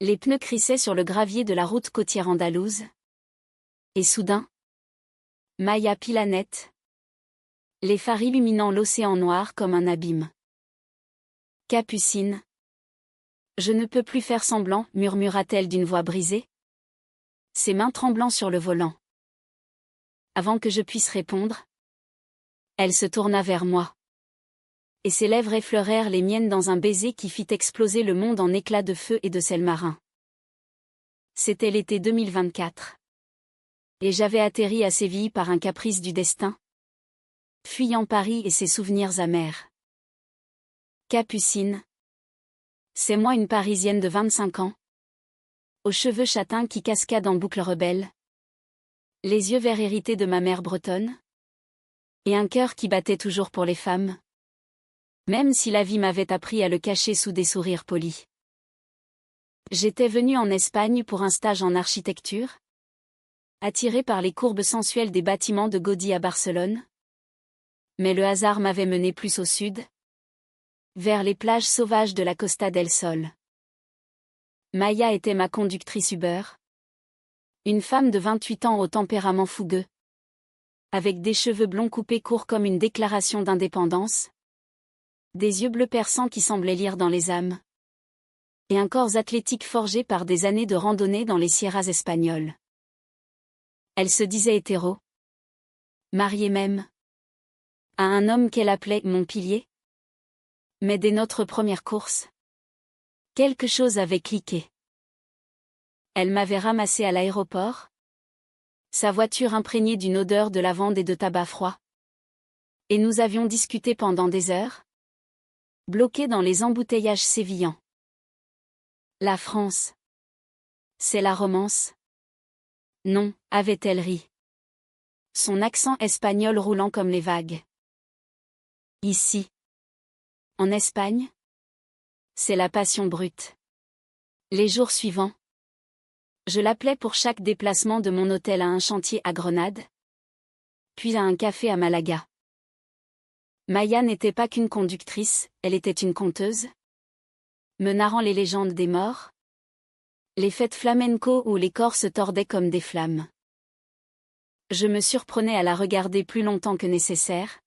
Les pneus crissaient sur le gravier de la route côtière andalouse. Et soudain, Maya Pilanette. Les phares illuminant l'océan noir comme un abîme. Capucine. Je ne peux plus faire semblant, murmura-t-elle d'une voix brisée. Ses mains tremblant sur le volant. Avant que je puisse répondre, elle se tourna vers moi. Et ses lèvres effleurèrent les miennes dans un baiser qui fit exploser le monde en éclats de feu et de sel marin. C'était l'été 2024. Et j'avais atterri à Séville par un caprice du destin, fuyant Paris et ses souvenirs amers. Capucine. C'est moi, une Parisienne de 25 ans, aux cheveux châtains qui cascadent en boucles rebelles, les yeux verts hérités de ma mère bretonne, et un cœur qui battait toujours pour les femmes, même si la vie m'avait appris à le cacher sous des sourires polis. J'étais venue en Espagne pour un stage en architecture, attirée par les courbes sensuelles des bâtiments de Gaudí à Barcelone. Mais le hasard m'avait menée plus au sud, vers les plages sauvages de la Costa del Sol. Maya était ma conductrice Uber. Une femme de 28 ans au tempérament fougueux, avec des cheveux blonds coupés courts comme une déclaration d'indépendance, des yeux bleus perçants qui semblaient lire dans les âmes, et un corps athlétique forgé par des années de randonnée dans les sierras espagnoles. Elle se disait hétéro, mariée même, à un homme qu'elle appelait mon pilier. Mais dès notre première course, quelque chose avait cliqué. Elle m'avait ramassé à l'aéroport, sa voiture imprégnée d'une odeur de lavande et de tabac froid. Et nous avions discuté pendant des heures, bloqués dans les embouteillages sévillans. La France. C'est la romance. Non, avait-elle ri. Son accent espagnol roulant comme les vagues. Ici. En Espagne. C'est la passion brute. Les jours suivants, je l'appelais pour chaque déplacement de mon hôtel à un chantier à Grenade, puis à un café à Malaga. Maya n'était pas qu'une conductrice, elle était une conteuse, me narrant les légendes des morts, les fêtes flamenco où les corps se tordaient comme des flammes. Je me surprenais à la regarder plus longtemps que nécessaire,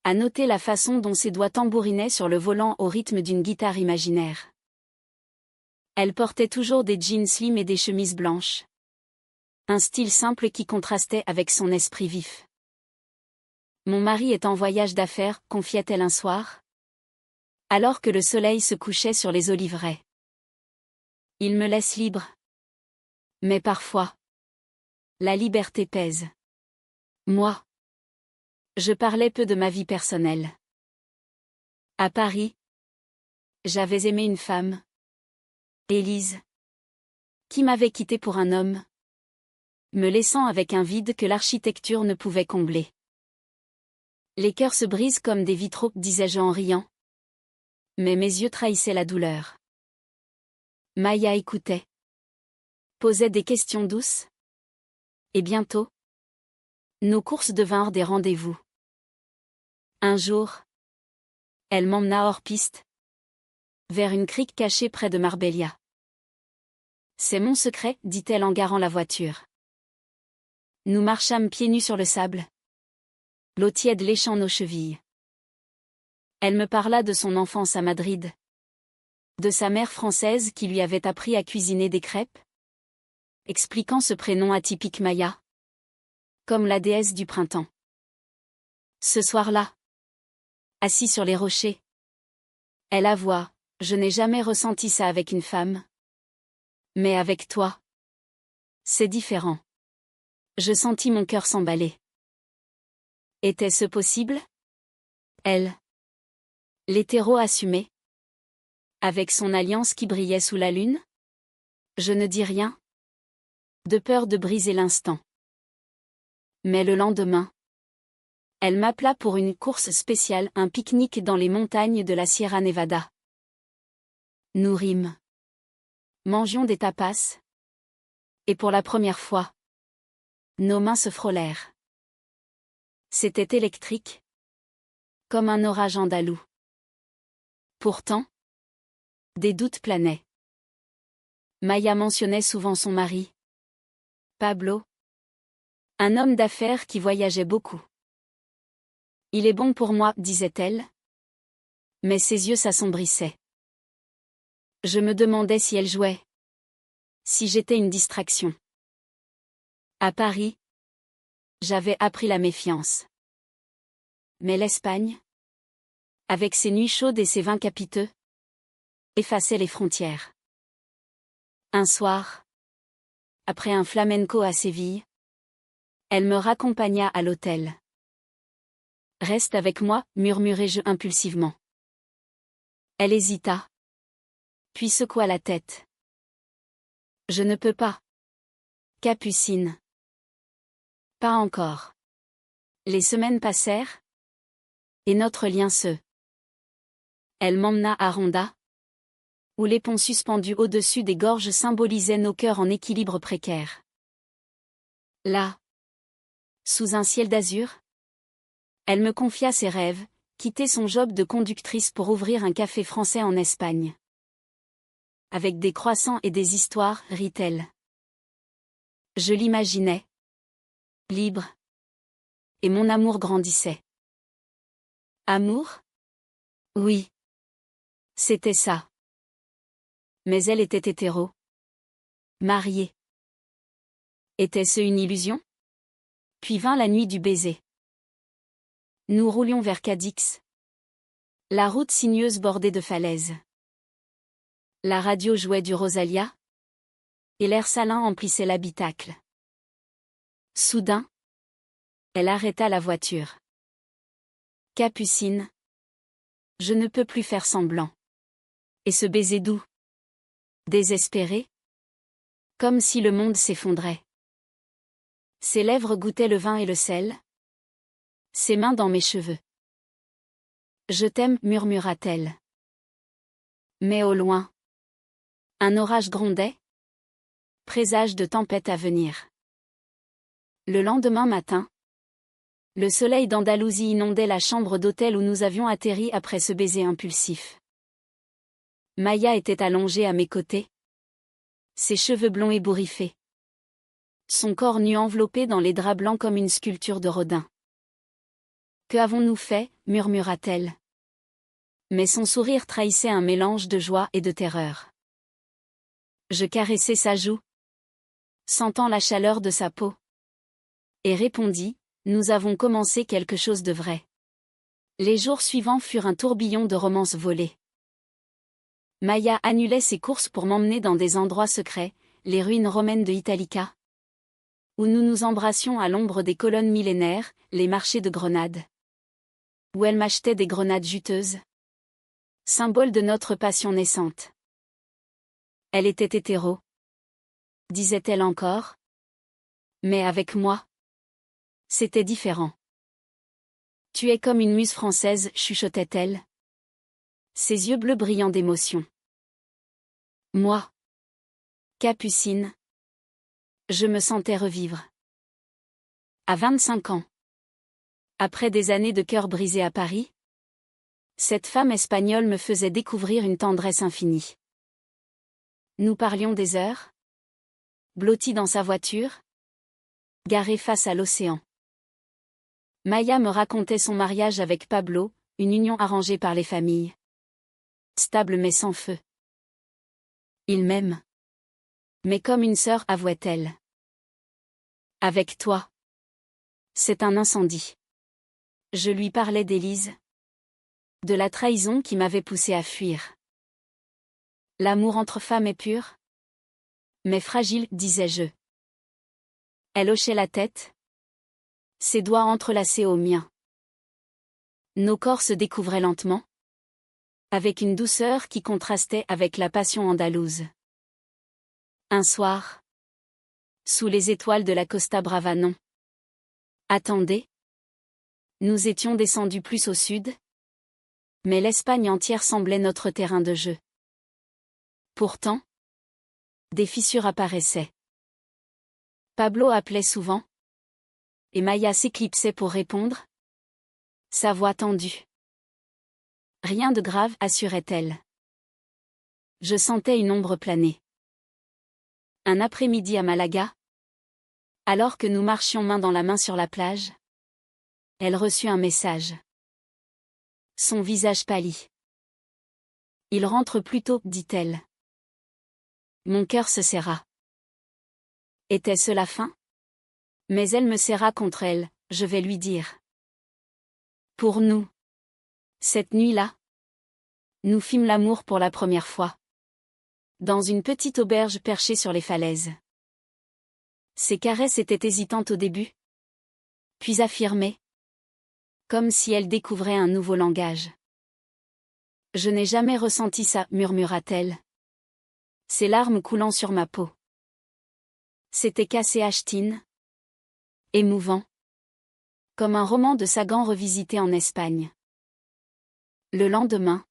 à noter la façon dont ses doigts tambourinaient sur le volant au rythme d'une guitare imaginaire. Elle portait toujours des jeans slim et des chemises blanches. Un style simple qui contrastait avec son esprit vif. Mon mari est en voyage d'affaires, confiait-elle un soir, alors que le soleil se couchait sur les oliveraies. Il me laisse libre. Mais parfois, la liberté pèse. Moi, je parlais peu de ma vie personnelle. À Paris, j'avais aimé une femme, Élise, qui m'avait quitté pour un homme, me laissant avec un vide que l'architecture ne pouvait combler. Les cœurs se brisent comme des vitraux, disais-je en riant. Mais mes yeux trahissaient la douleur. Maya écoutait. Posait des questions douces. Et bientôt, nos courses devinrent des rendez-vous. Un jour, elle m'emmena hors piste, vers une crique cachée près de Marbella. C'est mon secret, dit-elle en garant la voiture. Nous marchâmes pieds nus sur le sable, l'eau tiède léchant nos chevilles. Elle me parla de son enfance à Madrid, de sa mère française qui lui avait appris à cuisiner des crêpes, expliquant ce prénom atypique Maya, comme la déesse du printemps. Ce soir-là, assis sur les rochers, elle avoua, je n'ai jamais ressenti ça avec une femme. Mais avec toi, c'est différent. Je sentis mon cœur s'emballer. Était-ce possible? Elle. L'hétéro assumé. Avec son alliance qui brillait sous la lune? Je ne dis rien. De peur de briser l'instant. Mais le lendemain, elle m'appela pour une course spéciale, un pique-nique dans les montagnes de la Sierra Nevada. Nous rîmes. Mangions des tapas. Et pour la première fois, nos mains se frôlèrent. C'était électrique. Comme un orage andalou. Pourtant, des doutes planaient. Maya mentionnait souvent son mari, Pablo. Un homme d'affaires qui voyageait beaucoup. Il est bon pour moi, disait-elle. Mais ses yeux s'assombrissaient. Je me demandais si elle jouait. Si j'étais une distraction. À Paris, j'avais appris la méfiance. Mais l'Espagne, avec ses nuits chaudes et ses vins capiteux, effaçait les frontières. Un soir, après un flamenco à Séville, elle me raccompagna à l'hôtel. Reste avec moi, murmurai-je impulsivement. Elle hésita, puis secoua la tête. Je ne peux pas. Capucine. Pas encore. Les semaines passèrent, et notre lien se. Elle m'emmena à Ronda, où les ponts suspendus au-dessus des gorges symbolisaient nos cœurs en équilibre précaire. Là, sous un ciel d'azur, elle me confia ses rêves, quitter son job de conductrice pour ouvrir un café français en Espagne. Avec des croissants et des histoires, rit-elle. Je l'imaginais. Libre. Et mon amour grandissait. Amour? Oui. C'était ça. Mais elle était hétéro. Mariée. Était-ce une illusion? Puis vint la nuit du baiser. Nous roulions vers Cadix. La route sinueuse bordée de falaises. La radio jouait du Rosalia. Et l'air salin emplissait l'habitacle. Soudain, elle arrêta la voiture. Capucine. Je ne peux plus faire semblant. Et ce baiser doux. Désespéré. Comme si le monde s'effondrait. Ses lèvres goûtaient le vin et le sel. Ses mains dans mes cheveux. Je t'aime, murmura-t-elle. Mais au loin, un orage grondait. Présage de tempête à venir. Le lendemain matin, le soleil d'Andalousie inondait la chambre d'hôtel où nous avions atterri après ce baiser impulsif. Maya était allongée à mes côtés. Ses cheveux blonds ébouriffés. Son corps nu enveloppé dans les draps blancs comme une sculpture de Rodin. Que avons-nous fait, murmura-t-elle. Mais son sourire trahissait un mélange de joie et de terreur. Je caressai sa joue, sentant la chaleur de sa peau. Et répondis, nous avons commencé quelque chose de vrai. Les jours suivants furent un tourbillon de romances volées. Maya annulait ses courses pour m'emmener dans des endroits secrets, les ruines romaines de Italica, où nous nous embrassions à l'ombre des colonnes millénaires, les marchés de grenades, où elle m'achetait des grenades juteuses, symbole de notre passion naissante. Elle était hétéro, disait-elle encore. Mais avec moi, c'était différent. Tu es comme une muse française, chuchotait-elle. Ses yeux bleus brillants d'émotion. Moi, Capucine, je me sentais revivre. À 25 ans. Après des années de cœur brisé à Paris, cette femme espagnole me faisait découvrir une tendresse infinie. Nous parlions des heures, blottis dans sa voiture, garée face à l'océan. Maya me racontait son mariage avec Pablo, une union arrangée par les familles. Stable mais sans feu. Il m'aime. Mais comme une sœur, avouait-elle. Avec toi. C'est un incendie. Je lui parlais d'Élise. De la trahison qui m'avait poussé à fuir. L'amour entre femmes est pur. Mais fragile, disais-je. Elle hochait la tête. Ses doigts entrelacés aux miens. Nos corps se découvraient lentement. Avec une douceur qui contrastait avec la passion andalouse. Un soir. Sous les étoiles de la Costa Brava non. Attendez. Nous étions descendus plus au sud. Mais l'Espagne entière semblait notre terrain de jeu. Pourtant, des fissures apparaissaient. Pablo appelait souvent. Et Maya s'éclipsait pour répondre. Sa voix tendue. Rien de grave, assurait-elle. Je sentais une ombre planer. Un après-midi à Malaga, alors que nous marchions main dans la main sur la plage, elle reçut un message. Son visage pâlit. Il rentre plus tôt, dit-elle. Mon cœur se serra. Était-ce la fin? Mais elle me serra contre elle, je vais lui dire. Pour nous. Cette nuit-là, nous fîmes l'amour pour la première fois. Dans une petite auberge perchée sur les falaises. Ses caresses étaient hésitantes au début, puis affirmées, comme si elle découvrait un nouveau langage. Je n'ai jamais ressenti ça, murmura-t-elle. Ses larmes coulant sur ma peau. C'était cassé Ashtin. Émouvant. Comme un roman de Sagan revisité en Espagne. Le lendemain,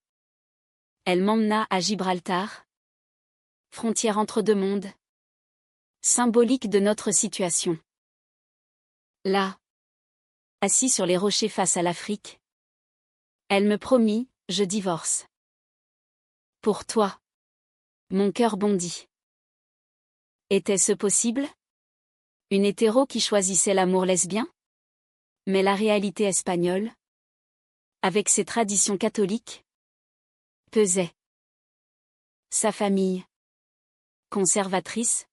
elle m'emmena à Gibraltar. Frontière entre deux mondes. Symbolique de notre situation. Là, assis sur les rochers face à l'Afrique, elle me promit, je divorce. Pour toi. Mon cœur bondit. Était-ce possible? Une hétéro qui choisissait l'amour lesbien? Mais la réalité espagnole, avec ses traditions catholiques, pesait. Sa famille, conservatrice,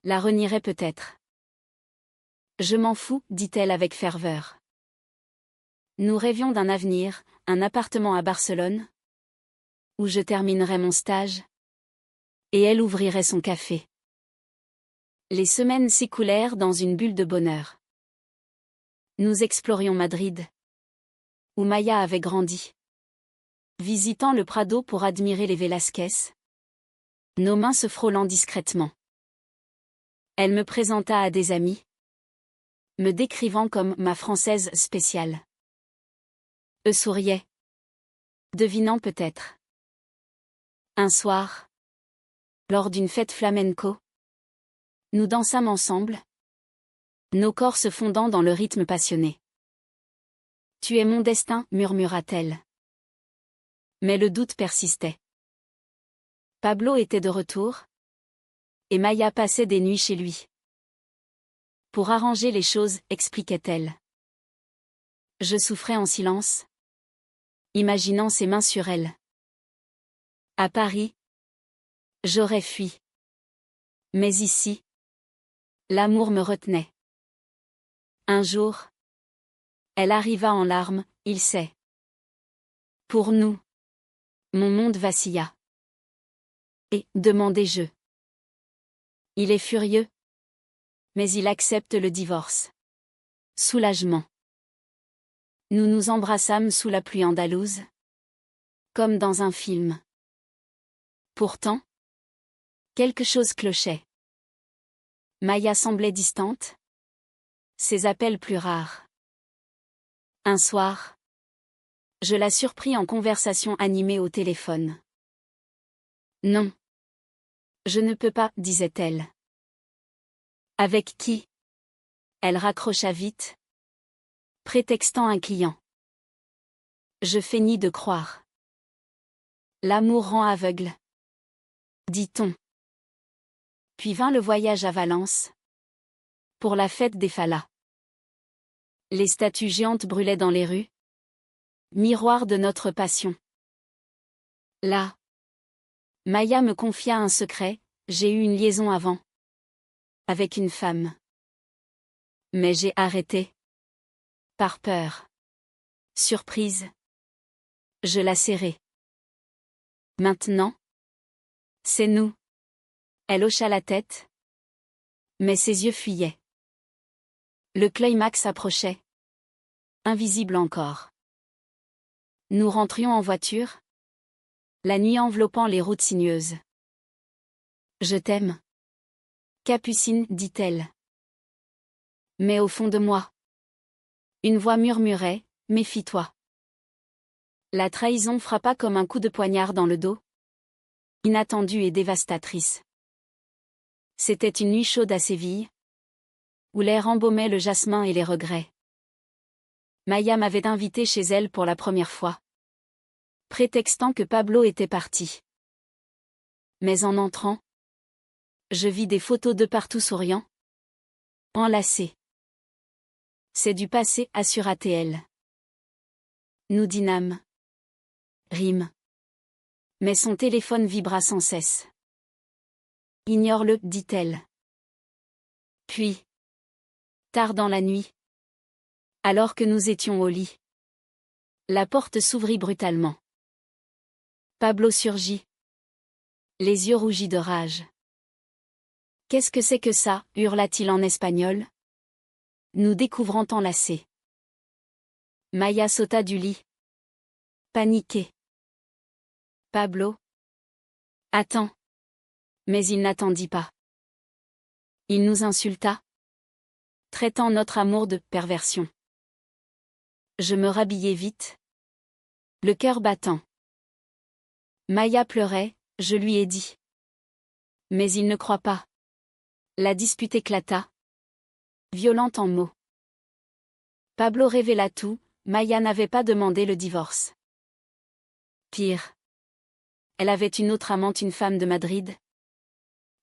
la renierait peut-être. Je m'en fous, dit-elle avec ferveur. Nous rêvions d'un avenir, un appartement à Barcelone, où je terminerais mon stage, et elle ouvrirait son café. Les semaines s'écoulèrent dans une bulle de bonheur. Nous explorions Madrid, où Maya avait grandi. Visitant le Prado pour admirer les Velázquez, nos mains se frôlant discrètement. Elle me présenta à des amis, me décrivant comme ma Française spéciale. Eux souriaient, devinant peut-être. Un soir, lors d'une fête flamenco, nous dansâmes ensemble, nos corps se fondant dans le rythme passionné. Tu es mon destin, murmura-t-elle. Mais le doute persistait. Pablo était de retour, et Maya passait des nuits chez lui. Pour arranger les choses, expliquait-elle. Je souffrais en silence, imaginant ses mains sur elle. À Paris, j'aurais fui. Mais ici, l'amour me retenait. Un jour, elle arriva en larmes, il sait. Pour nous, mon monde vacilla. Et, demandai-je. Il est furieux, mais il accepte le divorce. Soulagement. Nous nous embrassâmes sous la pluie andalouse, comme dans un film. Pourtant, quelque chose clochait. Maya semblait distante, ses appels plus rares. Un soir, je la surpris en conversation animée au téléphone. Non. Je ne peux pas, disait-elle. Avec qui? Elle raccrocha vite, prétextant un client. Je feignis de croire. L'amour rend aveugle, dit-on. Puis vint le voyage à Valence, pour la fête des Fallas. Les statues géantes brûlaient dans les rues, miroir de notre passion. Là, Maya me confia un secret, j'ai eu une liaison avant. Avec une femme. Mais j'ai arrêté. Par peur. Surprise. Je la serrai. Maintenant, c'est nous. Elle hocha la tête. Mais ses yeux fuyaient. Le climax approchait. Invisible encore. Nous rentrions en voiture. La nuit enveloppant les routes sinueuses. Je t'aime. Capucine, dit-elle. Mais au fond de moi. Une voix murmurait, méfie-toi. La trahison frappa comme un coup de poignard dans le dos. Inattendue et dévastatrice. C'était une nuit chaude à Séville, où l'air embaumait le jasmin et les regrets. Maya m'avait invité chez elle pour la première fois, prétextant que Pablo était parti. Mais en entrant, Je vis des photos de partout souriant. Enlacés. C'est du passé, assure ATL. Nous dînâmes. Rime. Mais son téléphone vibra sans cesse. Ignore-le, dit-elle. Puis. Tard dans la nuit. Alors que nous étions au lit. La porte s'ouvrit brutalement. Pablo surgit. Les yeux rougis de rage. Qu'est-ce que c'est que ça, hurla-t-il en espagnol. Nous découvrant enlacés. Maya sauta du lit. Paniquée. Pablo. Attends. Mais il n'attendit pas. Il nous insulta, traitant notre amour de perversion. Je me rhabillai vite, le cœur battant. Maya pleurait, je lui ai dit. Mais il ne croit pas. La dispute éclata, violente en mots. Pablo révéla tout, Maya n'avait pas demandé le divorce. Pire. Elle avait une autre amante, une femme de Madrid,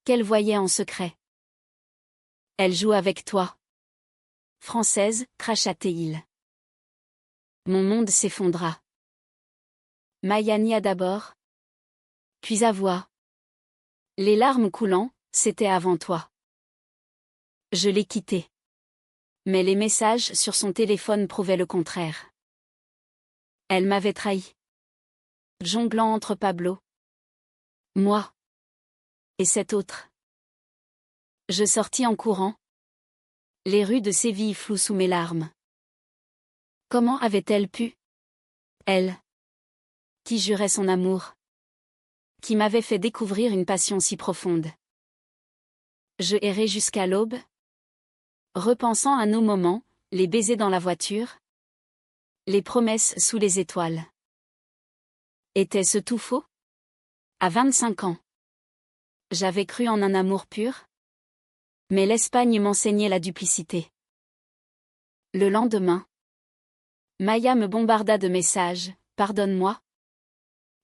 qu'elle voyait en secret. Elle joue avec toi. Française, cracha-t-il. Mon monde s'effondra. Maya nia d'abord, puis avoua. Les larmes coulant, c'était avant toi. Je l'ai quitté. Mais les messages sur son téléphone prouvaient le contraire. Elle m'avait trahi. Jonglant entre Pablo, moi et cet autre. Je sortis en courant. Les rues de Séville floues sous mes larmes. Comment avait-elle pu? Elle, qui jurait son amour, qui m'avait fait découvrir une passion si profonde. Je errai jusqu'à l'aube, repensant à nos moments, les baisers dans la voiture, les promesses sous les étoiles. Était-ce tout faux? À 25 ans. J'avais cru en un amour pur. Mais l'Espagne m'enseignait la duplicité. Le lendemain, Maya me bombarda de messages, pardonne-moi.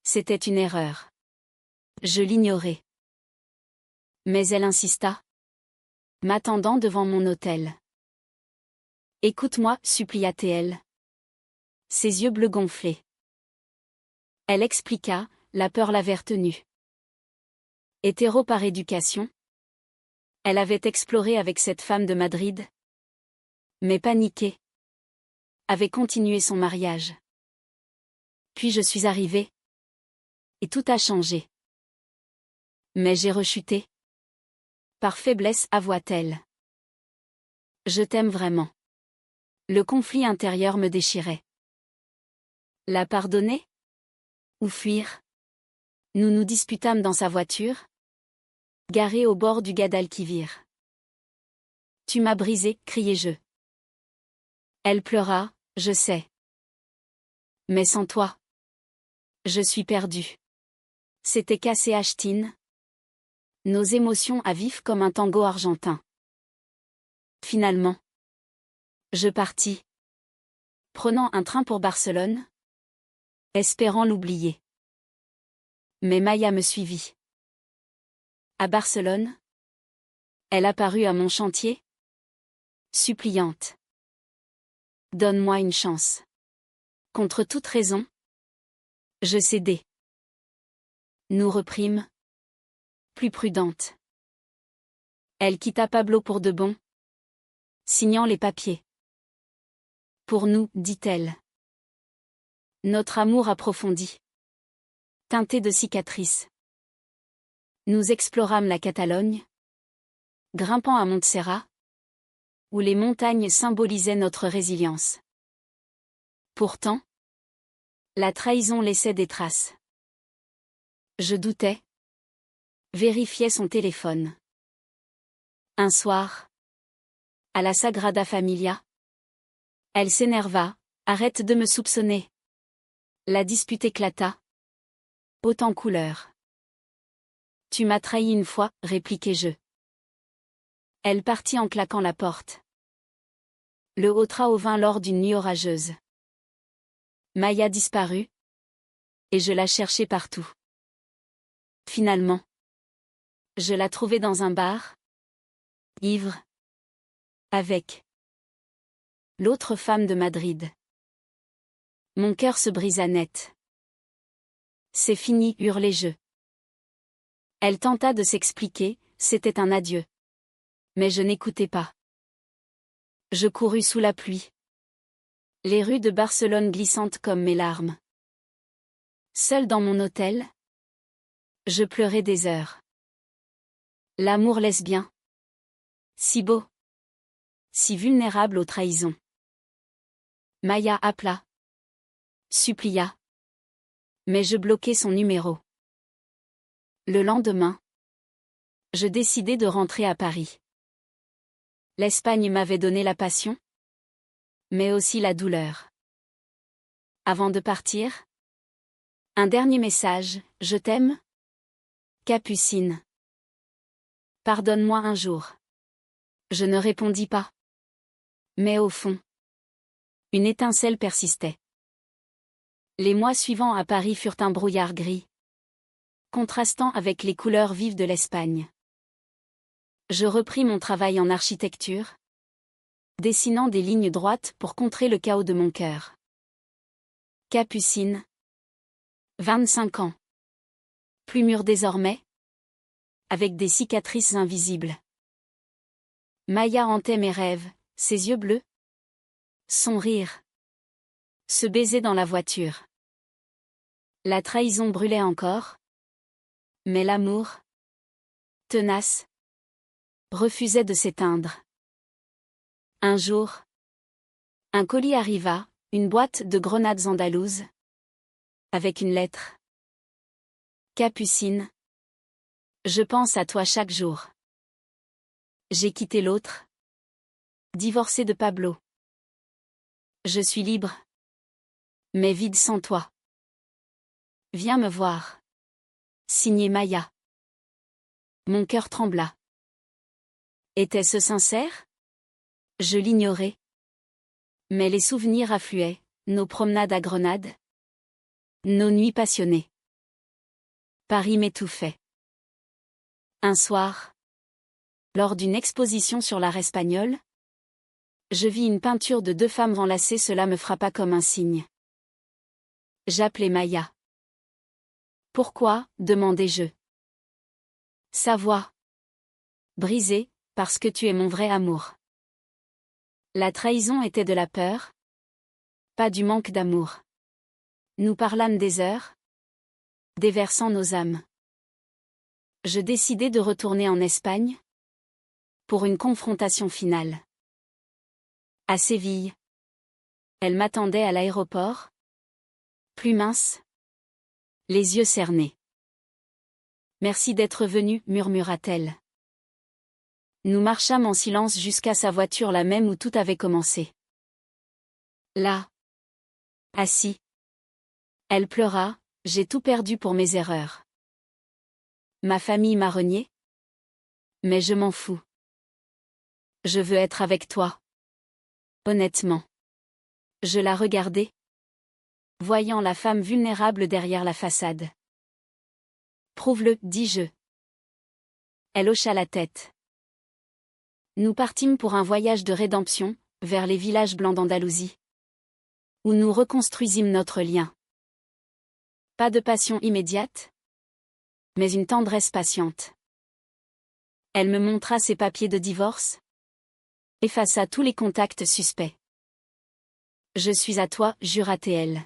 C'était une erreur. Je l'ignorais. Mais elle insista, m'attendant devant mon hôtel. Écoute-moi, supplia-t-elle. Ses yeux bleus gonflés. Elle expliqua, la peur l'avait retenue. Hétéro par éducation. Elle avait exploré avec cette femme de Madrid. Mais paniquée. Avait continué son mariage. Puis je suis arrivée. Et tout a changé. Mais j'ai rechuté. Par faiblesse, avoua-t-elle. Je t'aime vraiment. Le conflit intérieur me déchirait. La pardonner? Ou fuir? Nous nous disputâmes dans sa voiture, garée au bord du Guadalquivir. Tu m'as brisé, criai-je. Elle pleura, je sais. Mais sans toi. Je suis perdue. C'était cassé Ashtine. Nos émotions à vif comme un tango argentin. Finalement. Je partis. Prenant un train pour Barcelone. Espérant l'oublier. Mais Maya me suivit. À Barcelone. Elle apparut à mon chantier. Suppliante. Donne-moi une chance. Contre toute raison. Je cédai. Nous reprîmes. Plus prudente. Elle quitta Pablo pour de bon. Signant les papiers. Pour nous, dit-elle. Notre amour approfondi. Teinté de cicatrices. Nous explorâmes la Catalogne. Grimpant à Montserrat. Où les montagnes symbolisaient notre résilience. Pourtant, la trahison laissait des traces. Je doutais. Vérifiais son téléphone. Un soir, à la Sagrada Familia, elle s'énerva, arrête de me soupçonner. La dispute éclata. Haute en couleur. Tu m'as trahi une fois, répliquai-je. Elle partit en claquant la porte. Le Hautra au vin lors d'une nuit orageuse. Maya disparut. Et je la cherchai partout. Finalement. Je la trouvai dans un bar. Ivre. Avec l'autre femme de Madrid. Mon cœur se brisa net. C'est fini, hurlai-je. Elle tenta de s'expliquer, c'était un adieu. Mais je n'écoutais pas. Je courus sous la pluie. Les rues de Barcelone glissantes comme mes larmes. Seul dans mon hôtel, je pleurais des heures. L'amour lesbien. Si beau. Si vulnérable aux trahisons. Maya appela. Supplia. Mais je bloquai son numéro. Le lendemain, je décidai de rentrer à Paris. L'Espagne m'avait donné la passion, mais aussi la douleur. Avant de partir, un dernier message, je t'aime, Capucine. Pardonne-moi un jour. Je ne répondis pas. Mais au fond, une étincelle persistait. Les mois suivants à Paris furent un brouillard gris, contrastant avec les couleurs vives de l'Espagne. Je repris mon travail en architecture, dessinant des lignes droites pour contrer le chaos de mon cœur. Capucine. 25 ans. Plus mûre désormais, avec des cicatrices invisibles. Maya hantait mes rêves, ses yeux bleus, son rire, ce baiser dans la voiture. La trahison brûlait encore, mais l'amour, tenace, refusait de s'éteindre. Un jour, un colis arriva, une boîte de grenades andalouses, avec une lettre. Capucine. Je pense à toi chaque jour. J'ai quitté l'autre. Divorcé de Pablo. Je suis libre. Mais vide sans toi. Viens me voir. Signé Maya. Mon cœur trembla. Était-ce sincère? Je l'ignorais. Mais les souvenirs affluaient, nos promenades à Grenade. Nos nuits passionnées. Paris m'étouffait. Un soir, lors d'une exposition sur l'art espagnol, je vis une peinture de deux femmes enlacées, cela me frappa comme un signe. J'appelai Maya. Pourquoi, demandai-je. Sa voix. Brisée, parce que tu es mon vrai amour. La trahison était de la peur, pas du manque d'amour. Nous parlâmes des heures, déversant nos âmes. Je décidai de retourner en Espagne, pour une confrontation finale. À Séville. Elle m'attendait à l'aéroport, plus mince, les yeux cernés. Merci d'être venu, murmura-t-elle. Nous marchâmes en silence jusqu'à sa voiture, la même où tout avait commencé. Là. Assis. Elle pleura, j'ai tout perdu pour mes erreurs. Ma famille m'a renié. Mais je m'en fous. Je veux être avec toi. Honnêtement. Je la regardai, voyant la femme vulnérable derrière la façade. Prouve-le, dis-je. Elle hocha la tête. Nous partîmes pour un voyage de rédemption, vers les villages blancs d'Andalousie, où nous reconstruisîmes notre lien. Pas de passion immédiate, mais une tendresse patiente. Elle me montra ses papiers de divorce, effaça tous les contacts suspects. Je suis à toi, jura-t-elle.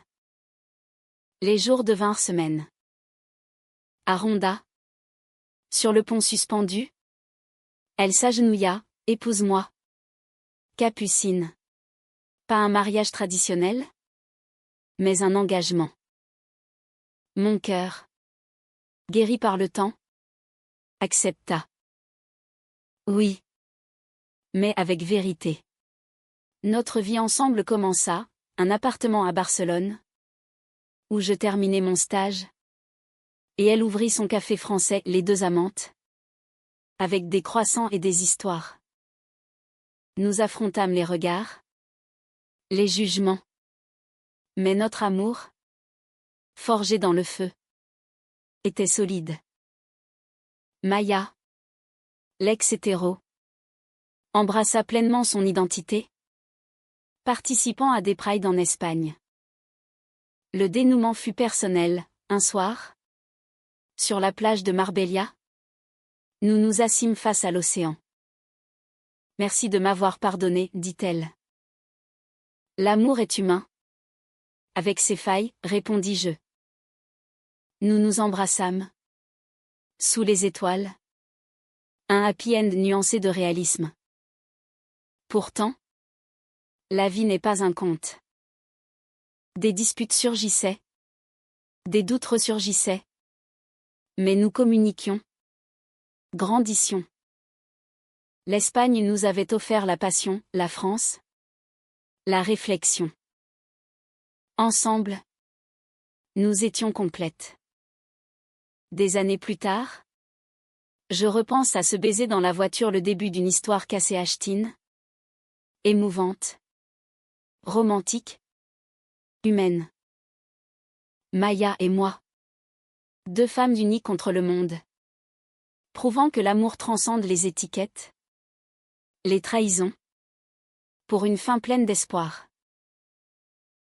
Les jours devinrent semaines. À Ronda, sur le pont suspendu, elle s'agenouilla, épouse-moi. Capucine. Pas un mariage traditionnel, mais un engagement. Mon cœur, guéri par le temps, accepta. Oui. Mais avec vérité. Notre vie ensemble commença, un appartement à Barcelone, où je terminai mon stage, et elle ouvrit son café français, les deux amantes, avec des croissants et des histoires. Nous affrontâmes les regards, les jugements. Mais notre amour, forgé dans le feu, était solide. Maya. l'ex-hétéro embrassa pleinement son identité, participant à des prides en Espagne. Le dénouement fut personnel. Un soir, sur la plage de Marbella, nous nous assîmes face à l'océan. « Merci de m'avoir pardonné, dit-elle. L'amour est humain. Avec ses failles, répondis-je. Nous nous embrassâmes. Sous les étoiles. Un happy end nuancé de réalisme. Pourtant, la vie n'est pas un conte. Des disputes surgissaient. Des doutes ressurgissaient. Mais nous communiquions. Grandissions. L'Espagne nous avait offert la passion, la France, la réflexion. Ensemble, nous étions complètes. Des années plus tard, je repense à ce baiser dans la voiture, le début d'une histoire cassée Ashtine. Émouvante. Romantique. Humaine. Maya et moi. Deux femmes unies contre le monde. Prouvant que l'amour transcende les étiquettes. Les trahisons. Pour une fin pleine d'espoir.